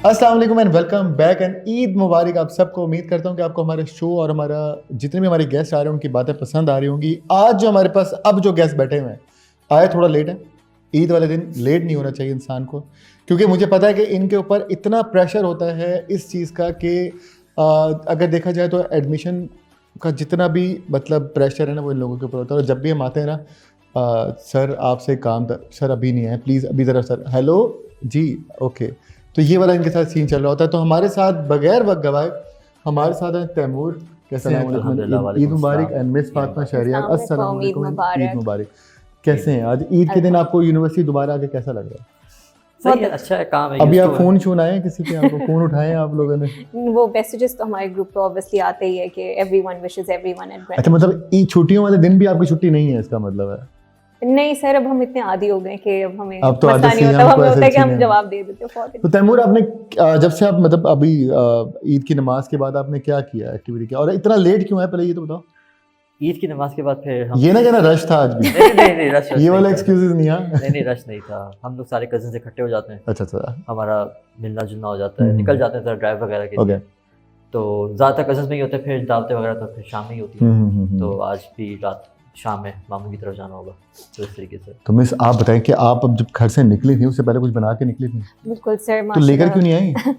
अस्सलाम वालेकुम and welcome back and Eid मुबारक आप सबको। उम्मीद करता हूँ कि आपको हमारे शो और हमारा जितने भी हमारे गेस्ट आ रहे हैं उनकी बातें पसंद आ रही होंगी। आज जो हमारे पास अब जो गेस्ट बैठे हुए हैं आए थोड़ा लेट है। ईद वाले दिन लेट नहीं होना चाहिए इंसान को, क्योंकि मुझे पता है कि इनके ऊपर इतना प्रेशर होता है इस चीज़ का कि अगर देखा जाए तो एडमिशन का जितना भी मतलब प्रेशर है ना वो इन लोगों के ऊपर होता है। और जब भी हम आते हैं ना सर आपसे काम था, सर अभी नहीं है प्लीज़ अभी ज़रा सर, हेलो जी ओके, तो ये वाला इनके साथ सीन चल रहा होता है। तो हमारे साथ बगैर वक्त गवाए हमारे साथ है तैमूर, कैसा नाम है, ईद मुबारक, एंड मिस फातिमा शहरियार, अस्सलाम वालेकुम, ईद मुबारक। कैसे हैं आज ईद के दिन? आपको यूनिवर्सिटी दोबारा आके कैसा लग रहा है? सही है, अच्छा है, काम है। अभी आप फोन शून आए किसी के, आपको फोन उठाए आप लोगों ने? वो मैसेजेस तो हमारे ग्रुप पे ऑब्वियसली आते ही है कि एवरीवन विशेस एवरीवन एट। अच्छा, मतलब ईद छुट्टियों वाले दिन भी आपकी छुट्टी नहीं है, इसका मतलब है? नहीं सर, अब हम इतने आदी हो गए कि अब हमें अब तो मसला नहीं होता, हमें होता है कि हम जवाब दे देते हैं फौरन। तो तैमूर, आपने जब से आप मतलब अभी ईद की नमाज के बाद आपने क्या किया, एक्टिविटी क्या, और इतना लेट क्यों है पहले ये तो बताओ। ईद की नमाज के बाद फिर हम ये ना कहना रश था आज भी। नहीं रश ये वाला एक्सक्यूजेस नहीं है। नहीं रश नहीं था। हम लोग सारे कजिन्स इकट्ठे हो जाते हैं। अच्छा, हमारा मिलना जुलना हो जाता है, निकल जाते हैं ड्राइव वगैरह के लिए। तो ज़्यादातर कजिन्स में ही होते हैं, फिर दावतें वगैरह तो फिर शाम में ही होती है। तो आज भी रात शाम में मामू की तरफ जाना होगा, तो इस तरीके से। तो मिस आप बताएं कि आप अब जब घर से निकली थी उससे पहले कुछ बना के निकली थी? बिल्कुल सर। तो लेकर क्यों नहीं आई?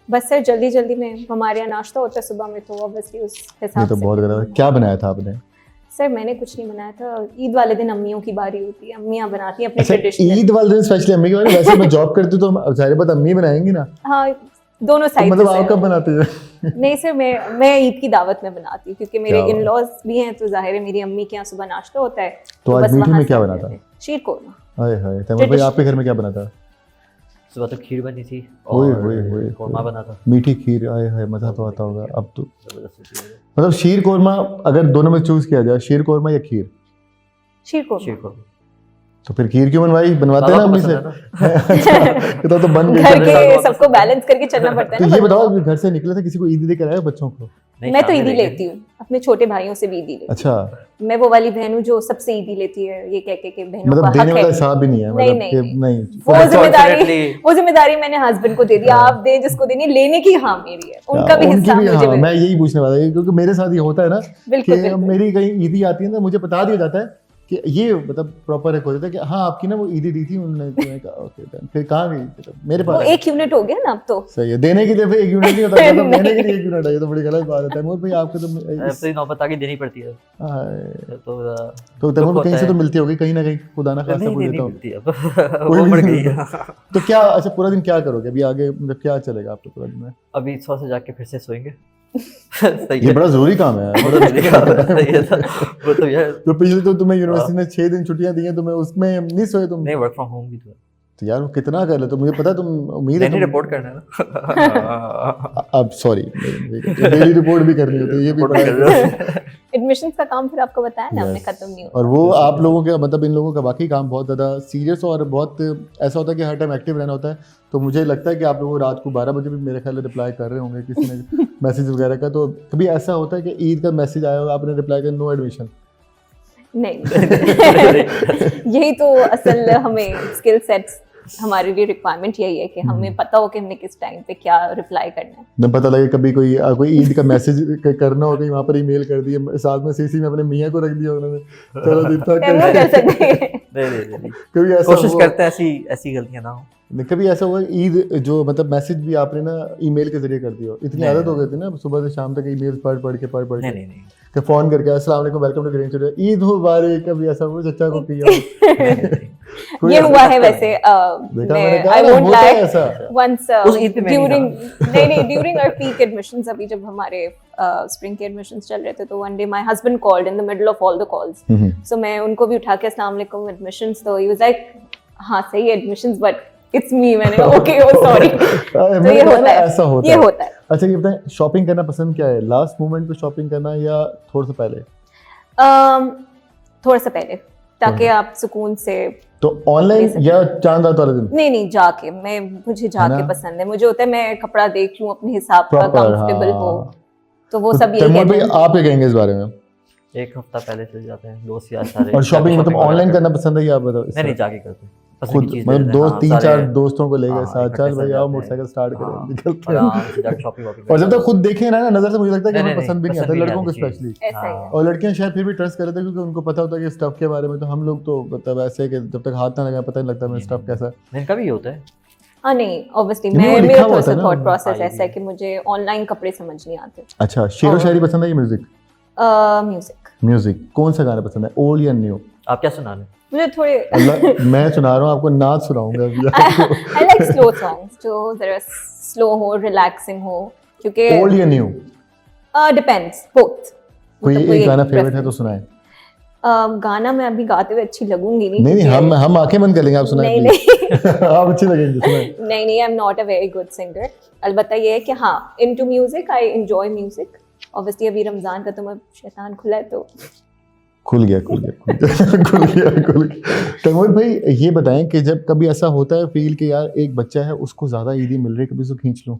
बस सर जल्दी में हमारे यहाँ नाश्ता होता है सुबह में, तो ऑब्वियसली उस हिसाब से। तो बहुत गलत है। क्या बनाया था आपने? सर मैंने कुछ नहीं बनाया था। ईद वाले दिन अम्मियों की बारी होती है, अम्मियाँ बनाती हैं अपने ट्रेडिशनल। ईद वाले दिन स्पेशली अम्मी की बारी? वैसे मैं जॉब करती हूँ तो सारे बात अम्मी बनाएंगी ना। हाँ, दोनों साइड। मतलब आप कब बनाते हैं? नहीं सर, मैं ईद की दावत में बनाती हूँ, क्योंकि मेरे इन लॉज भी हैं, तो जाहिर है मेरी अम्मी के यहाँ सुबह नाश्ता होता है। तो आज मीठे में क्या बना था? शीर कोरमा। हाय हाय, तैमूर भाई आपके घर में क्या बना था? सुबह तो खीर बनी थी और कोरमा बना था। मीठी खीर, आए हाय, मज़ा तो आता होगा। अब तो मतलब शीर कोरमा, अगर दोनों में चूज किया जाए, शीर कोरमा या खीर? शीर कोरमा। तो फिर खीर क्यों बनवाई? बनवाते हैं ना अम्मी से। तो बन गई। घर के सबको बैलेंस करके चलना पड़ता है तो ना। ये बताओ, घर से निकले थे, किसी को ईद दे कर आए बच्चों को? मैं तो ईदी लेती हूँ, अपने छोटे भाइयों से भी ईदी लेती हूँ। अच्छा, मैं वो वाली बहन हूँ जो सबसे ईदी लेती है, ये कह के बहनों मतलब का देने हक वाला है। हिसाब भी नहीं है? नहीं। नहीं, वो जिम्मेदारी मैंने हस्बैंड को दे दिया। आप दे जिसको देनी, लेने की हाँ मेरी है, उनका भी हिस्सा मुझे। मैं यही पूछने वाला था, क्योंकि मेरे साथ ये होता है ना कि मेरी कहीं ईदी आती है ना, मुझे बता दिया जाता है कि ये मतलब प्रॉपर एक होता है कि हाँ आपकी ना वो ईदी दी थी उन्होंने। ओके, फिर कहाँ गई? मेरे पास एक यूनिट हो गया ना अब तो। सही है, देने के लिए फिर एक यूनिट नहीं होता, मतलब लेने के लिए एक यूनिट है। ये तो बड़ी गलत बात है तैमूर भाई, आपको तो नौबत आगे देनी पड़ती है। तो तैमूर कहीं से तो मिलती होगी, कहीं ना कहीं, खुदा ना खास्ता पूछ देता हूँ। तो क्या, अच्छा पूरा दिन क्या करोगे अभी आगे, मतलब क्या चलेगा आपका पूरा दिन में? अभी 100 से जाके फिर से सोएंगे। ये बड़ा जरूरी काम है। तो पिछले तो तुम्हें यूनिवर्सिटी ने 6 दिन छुट्टियां दी हैं, तुम्हें उसमें नहीं सोए तुम? नहीं, वर्क फ्रॉम होम भी तो यार वो कितना कर ले, तो मुझे पता है तुम, उम्मीद है नहीं रिपोर्ट करना है ना। अब सॉरी, डेली रिपोर्ट भी करनी होती है, ये भी पता। एडमिशंस का काम फिर आपको बताया ना हमने, खत्म नहीं होता। और वो आप लोगों के मतलब इन लोगों का वाकई काम बहुत ज़्यादा सीरियस और बहुत ऐसा होता है कि हर टाइम एक्टिव रहना होता है। तो मुझे लगता है कि आप लोग रात को 12 बजे भी मेरे ख्याल रिप्लाई कर रहे होंगे किसी ने मैसेज वगैरह का। तो कभी ऐसा होता है कि ईद का मैसेज आया होगा, आपने रिप्लाई किया नो एडमिशन? नहीं। यही तो असल हमें स्किल सेट्स, हमारे लिए रिक्वायरमेंट यही है कि हमें पता हो कि हमने किस टाइम पे क्या रिप्लाई करना है। न पता लगे कभी कोई ईद का मैसेज करना हो, कहीं वहाँ पर ईमेल कर दिए, साथ में सीसी में अपने मियाँ को रख दिया उन्होंने, चलो इतना कर सकते हैं। नहीं। कभी ऐसा कोशिश करते हैं ऐसी गलतियाँ ना हो। कभी ऐसा हुआ ईद जो मतलब मैसेज भी आपने ना ईमेल के जरिए कर दिया हो? इतनी आदत हो गई थी ना सुबह से शाम तक ईमेल पढ़ के नहीं, फोन करके अस्सलाम वालेकुम, welcome to Green Studio, Eid मुबारक। कभी ऐसा हुआ चचा को किया? ये हुआ है वैसे। I won't lie, once during our peak admissions, अभी जब हमारे स्प्रिंग के एडमिशंस चल रहे थे, तो one day my husband called in the middle of all the calls. So मैं उनको भी उठा के अस्सलाम वालेकुम एडमिशंस, तो he was like हाँ सही एडमिशंस बट इट्स मी। मैंने ओके ओ सॉरी। तो ये होता है, ऐसा होता है। अच्छा ये बताएं, शॉपिंग करना पसंद क्या है, लास्ट मोमेंट पे शॉपिंग करना या थोड़ा सा पहले? थोड़ा सा पहले, ताकि आप सुकून से। तो ऑनलाइन या चांद रात वाले दिन? नहीं जाके, मुझे जाके पसंद है। मुझे होता है मैं कपड़ा देख लूं अपने हिसाब का, कंफर्टेबल हो, तो वो सब यही कहते हैं। आप क्या कहेंगे इस बारे में? एक हफ्ता पहले चले जाते हैं दोस्त यार सारे। और शॉपिंग मतलब ऑनलाइन करना पसंद है या आप बताओ? नहीं जाके करते हैं। पसंद खुद की चीज मतलब लेते हैं, दो हाँ, तीन सारे- चार दोस्तों को लेकर हाँ, साथ इकट्ठे चल साथ भाई आओ जाते हैं। मोटरसाइकिल स्टार्ट हाँ, करें निकलते आराम हैं। से जाके शॉपिंग वॉपिंग और जब करते तक खुद देखे ना नजर से मुझे लगता है कि नहीं, हमें नहीं, पसंद भी नहीं आता, पसंद भी लड़कों को नहीं आती स्पेशली। चीज़। ऐसा ही है। हाँ, और लड़कियां शायद फिर भी ट्रस्ट कर लेते हैं क्योंकि उनको पता होता है कि स्टफ के बारे में, तो हम लोग तो मतलब ऐसे कि जब तक हाथ ना लगा पता नहीं लगता हमें नहीं, स्टफ नहीं, कैसा है। इनका भी ये होता है। हाँ नहीं, ऑब्वियसली नहीं, वो मैं लिखा मेरा हुआ थोड़ा होता सा है ना। थॉट प्रोसेस हाँ, ये ऐसा भी है है। कि मुझे ऑनलाइन कपड़े समझ नहीं आते। अच्छा शेरो और- शायरी पसंद है या म्यूजिक? म्यूजिक म्यूजिक कौन सा गाना पसंद है, ओल्ड या न्यू? आप क्या सुना रहे हैं? मुझे थोड़े अल्लाह मैं सुना रहा हूँ आपको, नाच सुनाऊंगा अभी आपको। आई लाइक स्लो सॉन्ग्स जो जरा स्लो हो, रिलैक्सिंग हो, क्योंकि ओल्ड या न्यू? Depends both. कोई एक गाना फेवरेट है तो सुनाए। गाना मैं अभी गाते हुए अच्छी लगूंगी नहीं। नहीं क्योंकि- हम आंखें बंद कर लेंगे, आप सुनाए नहीं please। नहीं आप अच्छी लगेंगी सुनाए। नहीं नहीं, I am not a very good singer. अलबत्ता ये है कि हाँ, into music, I enjoy music. Obviously अभी रमजान का तो मैं शैतान खुला है तो खुल गया तैमूर भाई ये बताएं कि जब कभी ऐसा होता है फील कि यार एक बच्चा है उसको ज्यादा ईदी मिल रही है, कभी उसको खींच लूं?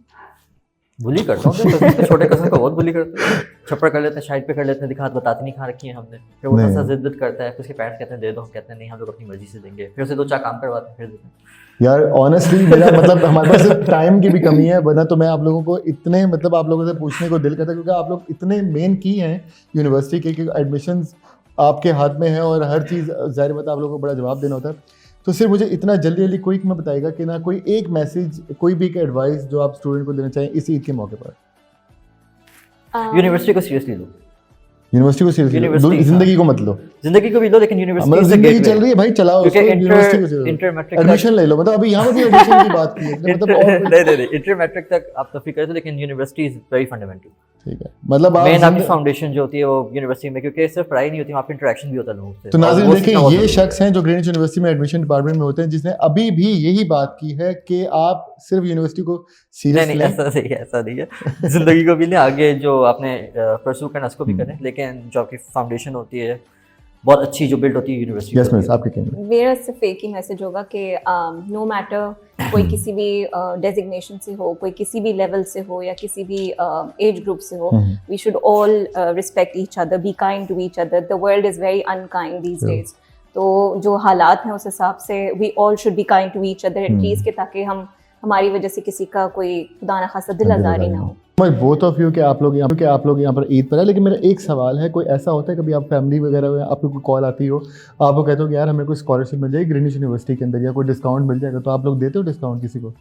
बुली करता हूँ तो छोटे कज़न को बहुत बुली करता हूँ। छप्पर कर लेते हैं, साइड पे कर लेते हैं, दिखा बताती नहीं खा रखी है हमने। फिर वो नहीं। थोड़ा सा जिद करता है, फिर उसके पेरेंट्स कहते हैं दे दो, हम कहते हैं नहीं हम लोग अपनी मर्जी से देंगे। फिर उसे 2-4 काम करवाते हैं, फिर देते हैं। यार ऑनेस्टली मेरा मतलब हमारे पास सिर्फ टाइम की भी कमी है, वरना तो मैं आप लोगों को इतने मतलब आप लोगों से पूछने को दिल करता है क्योंकि आप लोग इतने मेन की हैं यूनिवर्सिटी के कि एडमिशन्स आपके हाथ में है और हर चीज़ जाहिर बात है आप लोगों को बड़ा जवाब देना होता है। तो सिर्फ मुझे इतना जल्दी जल्दी क्विक में बताएगा कि ना कोई एक मैसेज, कोई भी एक एडवाइस जो आप स्टूडेंट को देना चाहें इस ईद के मौके पर। यूनिवर्सिटी को सीरियसली लो, यूनिवर्सिटी को सीरियसली University, जिंदगी को मत लो, जिंदगी को भी लो, लेकिन यूनिवर्सिटी मतलब is the जिंदगी gateway। चल रही है भाई चलाओ उसको, क्योंकि यूनिवर्सिटी को इंटर मैट्रिक एडमिशन ले लो, मतलब अभी यहाँ पे एडमिशन की बात की है मतलब और नहीं इंटर मैट्रिक तक आप तफरी करते हो, लेकिन यूनिवर्सिटी इज वेरी फंडामेंटल। ठीक है मतलब आप मेन आपकी फाउंडेशन जो होती है वो यूनिवर्सिटी में, क्योंकि सिर्फ पढ़ाई नहीं होती, वहाँ पे इंटरेक्शन भी होता है लोगों से। तो और नाज़रीन वो देखिए सीखना बहुत ये जरूरी है। शख्स हैं जो ग्रीनिच यूनिवर्सिटी में एडमिशन डिपार्टमेंट में होते हैं, जिसने अभी भी यही बात की है कि आप सिर्फ यूनिवर्सिटी को सीरियस नहीं लें। ऐसा नहीं है। जिंदगी को भी नहीं, आगे जो आपने परस्यू करना उसको भी करें, लेकिन जो आपकी फाउंडेशन होती है बहुत अच्छी जो बिल्ड होती है यूनिवर्सिटी। यस मिस आपके कहेंगे। मेरा सिर्फ एक ही मैसेज होगा कि नो मैटर कोई किसी भी डेजिग्नेशन से हो, कोई किसी भी लेवल से हो या किसी भी एज ग्रुप से हो, we should all respect each other, be kind to each other. The world is very unkind these days. तो जो हालात हैं उस हिसाब से we all should be kind to each other at least, के ताकि हमारी वजह से किसी का कोई खुदा न खासा दिल आजारी ना हो। बोथ ऑफ यू कि आप लोग यहाँ पर ईद पर है, लेकिन मेरा एक सवाल है, कोई ऐसा होता है कभी आप फैमिली वगैरह में आपको कोई कॉल आती हो, आपको कहते हो कि यार हमें कोई स्कॉलरशिप मिल जाएगी ग्रीनिच यूनिवर्सिटी के अंदर या कोई डिस्काउंट मिल जाएगा, तो आप लोग देते हो डिस्काउंट किसी को?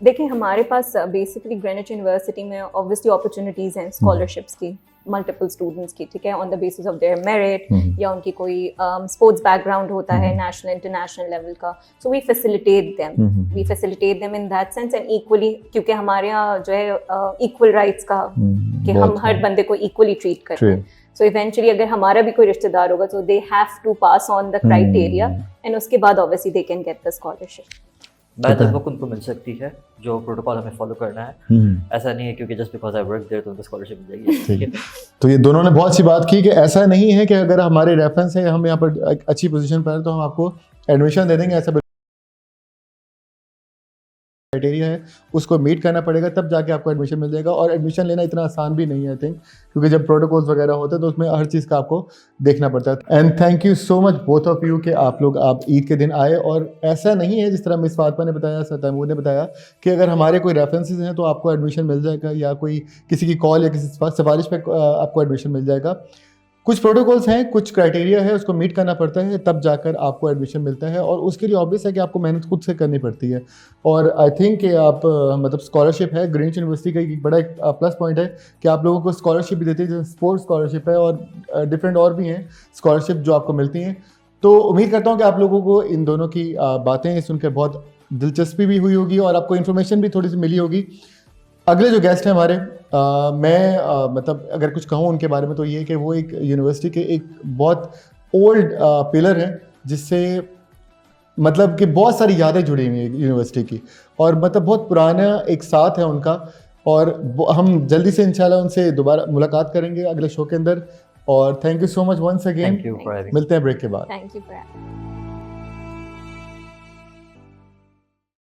देखिए हमारे पास बेसिकली ग्रीनिच यूनिवर्सिटी में ऑब्वियसली अपॉर्चुनिटीज़ हैं स्कॉलरशिप्स की, मल्टीपल स्टूडेंट्स की, ठीक है, on the basis of their merit, या उनकी कोई स्पोर्ट्स बैकग्राउंड होता है नेशनल इंटरनेशनल लेवल का, so we facilitate them in that sense and equally, क्योंकि हमारे यहाँ जो है इक्वल राइट्स का कि हम हर बंदे को इक्वली ट्रीट करते हैं। सो इवेंचुअली अगर हमारा भी कोई रिश्तेदार होगा तो they have to pass on the criteria and उसके बाद obviously they can get the scholarship. Book उनको मिल सकती है, जो प्रोटोकॉल हमें फॉलो करना है। ऐसा नहीं है क्योंकि just because I work there तो उनको स्कॉलरशिप मिल जाएगी। ठीक है, तो ये दोनों ने बहुत अच्छी बात की कि ऐसा नहीं है कि अगर हमारे रेफरेंस है हम यहाँ पर एक अच्छी पोजीशन पर हैं तो हम आपको एडमिशन दे देंगे, ऐसा क्राइटेरिया है उसको मीट करना पड़ेगा तब जाके आपको एडमिशन मिल जाएगा। और एडमिशन लेना इतना आसान भी नहीं है आई थिंक, क्योंकि जब प्रोटोकॉल्स वगैरह होते हैं तो उसमें हर चीज़ का आपको देखना पड़ता है। And thank you so much both of you कि आप ईद के दिन आए। और ऐसा नहीं है जिस तरह मिस फातिमा ने बताया, सर तैमूर ने बताया कि अगर हमारे कोई रेफरेंसेस हैं तो आपको एडमिशन मिल जाएगा, या कोई किसी की कॉल या किसी सिफारिश पे आपको एडमिशन मिल जाएगा। कुछ प्रोटोकॉल्स हैं, कुछ क्राइटेरिया है, उसको मीट करना पड़ता है तब जाकर आपको एडमिशन मिलता है, और उसके लिए ऑब्वियस है कि आपको मेहनत खुद से करनी पड़ती है। और आई थिंक कि आप मतलब स्कॉलरशिप है ग्रीनिच यूनिवर्सिटी का एक बड़ा प्लस पॉइंट है कि आप लोगों को स्कॉलरशिप भी देती है, जैसे स्पोर्ट्स स्कॉलरशिप है और डिफरेंट और भी हैं स्कॉलरशिप जो आपको मिलती हैं। तो उम्मीद करता हूँ कि आप लोगों को इन दोनों की बातें सुनकर बहुत दिलचस्पी भी हुई होगी और आपको इन्फॉर्मेशन भी थोड़ी सी मिली होगी। अगले जो गेस्ट हैं हमारे, मैं मतलब अगर कुछ कहूँ उनके बारे में तो ये कि वो एक यूनिवर्सिटी के एक बहुत ओल्ड पिलर हैं, जिससे मतलब कि बहुत सारी यादें जुड़ी हुई हैं यूनिवर्सिटी की, और मतलब बहुत पुराना एक साथ है उनका। और हम जल्दी से इंशाल्लाह उनसे दोबारा मुलाकात करेंगे अगले शो के अंदर। और thank you so much once again, thank you for having. मिलते हैं ब्रेक के बाद। Thank you for